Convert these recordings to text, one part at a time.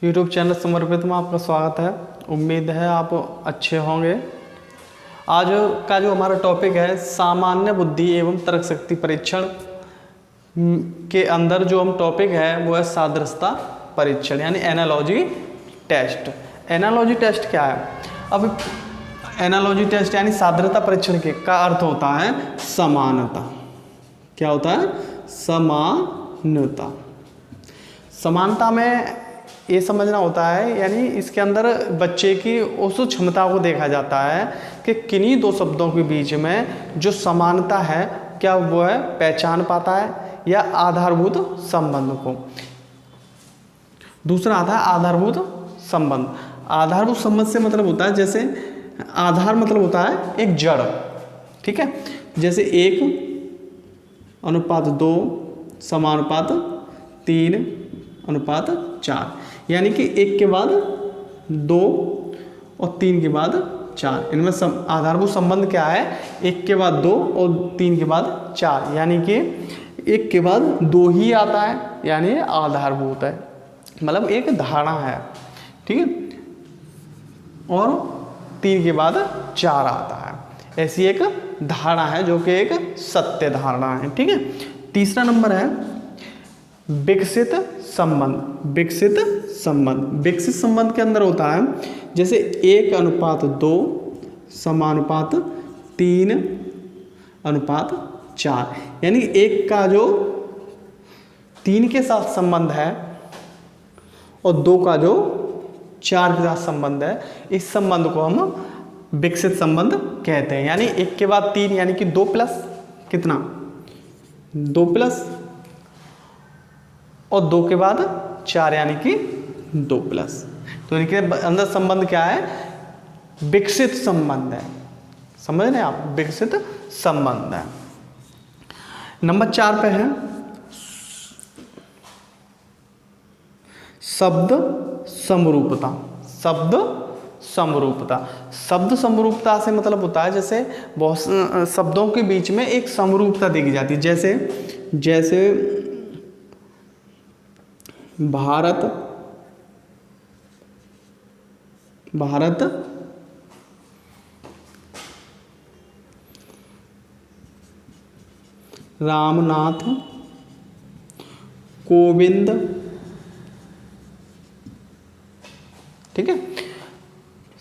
YouTube channel समर्पित में आपका स्वागत है। उम्मीद है आप अच्छे होंगे। आज का जो हमारा टॉपिक है सामान्य बुद्धि एवं तर्क शक्ति परीक्षण के अंदर जो हम टॉपिक है वो है सादृश्यता परीक्षण यानी एनालॉजी टेस्ट। एनालॉजी टेस्ट क्या है? अब एनालॉजी टेस्ट यानी सादृश्यता परीक्षण के का अर्थ होता है समानता। क्या होता है? समानता। समानता में ये समझना होता है यानी इसके अंदर बच्चे की उस क्षमता को देखा जाता है कि किन्हीं दो शब्दों के बीच में जो समानता है क्या वो है पहचान पाता है या आधारभूत संबंध को। दूसरा आता है आधारभूत संबंध। आधारभूत संबंध से मतलब होता है जैसे आधार मतलब होता है एक जड़, ठीक है। जैसे 1:2 समानुपात 3:4 यानी कि 1 के बाद 2 और 3 के बाद 4। इनमें आधारभूत संबंध क्या है? 1 के बाद 2 और 3 के बाद 4 यानी कि 1 के बाद 2 ही आता है यानी आधारभूत है, मतलब एक धारणा है, ठीक है। और 3 के बाद 4 आता है, ऐसी एक धारणा है जो कि एक सत्य धारणा है, ठीक है। तीसरा नंबर है विकसित संबंध। विकसित संबंध, विकसित संबंध के अंदर होता है जैसे 1:2 समानुपात 3:4 यानी 1 का जो 3 के साथ संबंध है और 2 का जो 4 के साथ संबंध है, इस संबंध को हम विकसित संबंध कहते हैं। यानी 1 के बाद 3 यानी कि 2 प्लस कितना 2 प्लस और 2 के बाद 4 यानी कि 2 प्लस। तो इनके अंदर संबंध क्या है? विकसित संबंध है। समझ रहे हैं आप? विकसित संबंध है। नंबर 4 पे है शब्द समरूपता। शब्द समरूपता, शब्द समरूपता से मतलब होता है जैसे बहुत शब्दों के बीच में एक समरूपता देखी जाती है। जैसे भारत रामनाथ कोविंद, ठीक है।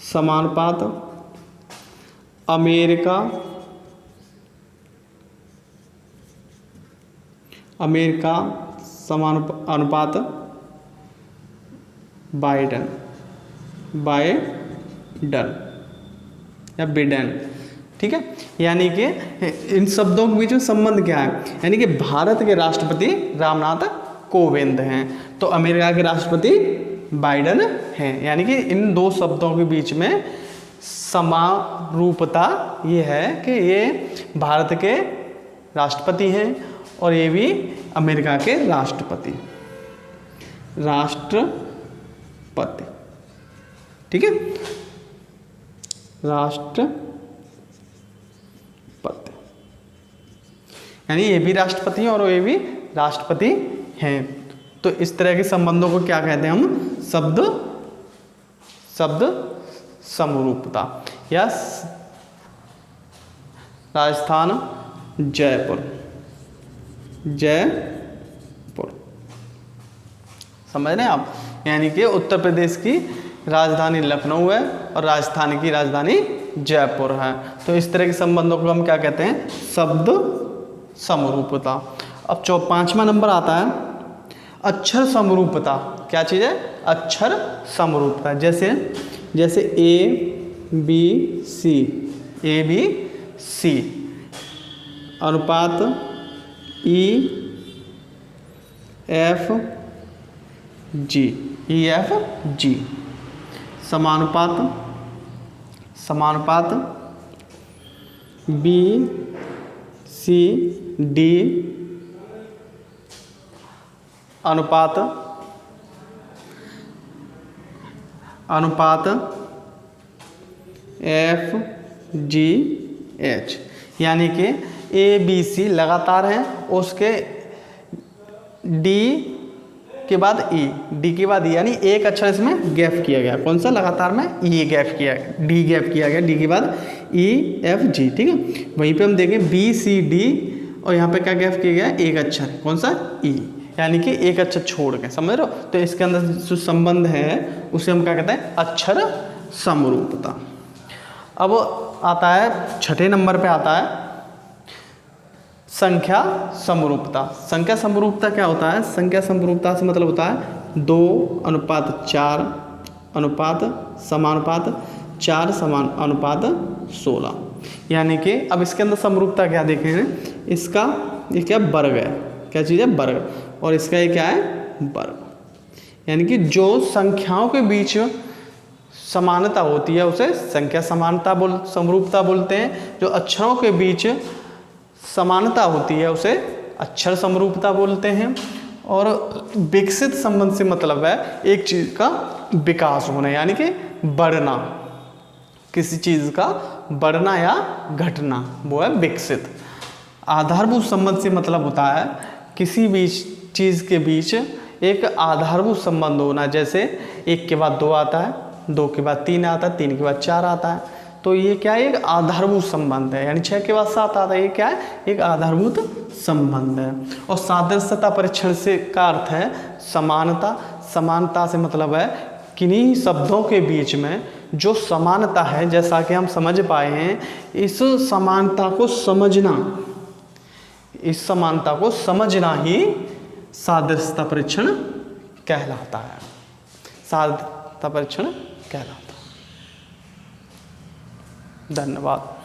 समानुपात अमेरिका समानुपात बाइडन या बिडेन, ठीक है। यानी कि इन शब्दों के बीच में संबंध क्या है? यानी कि भारत के राष्ट्रपति रामनाथ कोविंद हैं तो अमेरिका के राष्ट्रपति बाइडन हैं। यानी कि इन दो शब्दों के बीच में समारूपता ये है कि ये भारत के राष्ट्रपति हैं और ये भी अमेरिका के राष्ट्रपति, ठीक है, राष्ट्रपति। यानी ये भी राष्ट्रपति हैं और ये भी राष्ट्रपति हैं। तो इस तरह के संबंधों को क्या कहते हैं हम? शब्द समरूपता। या राजस्थान जयपुर समझ रहे हैं आप? यानी कि उत्तर प्रदेश की राजधानी लखनऊ है और राजस्थान की राजधानी जयपुर है। तो इस तरह के संबंधों को हम क्या कहते हैं? शब्द समरूपता। अब 5वां नंबर आता है अक्षर समरूपता। क्या चीज़ है? अक्षर समरूपता। जैसे ए बी सी अनुपात EF G समानुपात BCD अनुपात FGH यानी कि ABC लगातार हैं, उसके D के बाद ई, डी के बाद ई, यानी एक अक्षर इसमें गैप किया गया। कौन सा? लगातार में ई गैप किया, डी गैप किया गया, डी के बाद ई एफ जी। ठीक है, वहीं पे हम देखें बी सी डी और यहाँ पे क्या गैप किया गया? एक अक्षर। कौन सा? ई, यानी कि एक अक्षर छोड़ के, समझ रहे हो? तो इसके अंदर जो संबंध है उसे हम क्या कहते हैं? अक्षर समरूपता। अब आता है छठे नंबर पे आता है संख्या समरूपता। संख्या समरूपता क्या होता है? संख्या समरूपता से मतलब होता है 2:4 अनुपात समानुपात 4 समान अनुपात 16। यानी कि अब इसके अंदर समरूपता क्या देखे हैं? इसका ये क्या वर्ग है, क्या चीज़ है? वर्ग। और इसका ये क्या है? वर्ग। यानी कि जो संख्याओं के बीच समानता होती है उसे संख्या समानता समरूपता बोलते हैं। जो अक्षरों के बीच समानता होती है उसे अक्षर समरूपता बोलते हैं। और विकसित संबंध से मतलब है एक चीज़ का विकास होना, यानी कि बढ़ना, किसी चीज़ का बढ़ना या घटना, वो है विकसित। आधारभूत संबंध से मतलब होता है किसी भी चीज़ के बीच एक आधारभूत संबंध होना। जैसे 1 के बाद 2 आता है, 2 के बाद 3 आता है, 3 के बाद 4 आता है, तो ये क्या है? एक आधारभूत संबंध है। यानी 6 के बाद 7 आता है, ये क्या है? एक आधारभूत संबंध है। और सादृश्यता परीक्षण से का अर्थ है समानता। समानता से मतलब है किन्हीं शब्दों के बीच में जो समानता है, जैसा कि हम समझ पाए हैं, इस समानता को समझना, इस समानता को समझना ही सादृश्यता परीक्षण कहलाता है। सादृश्यता परीक्षण कहलाता है। धन्यवाद।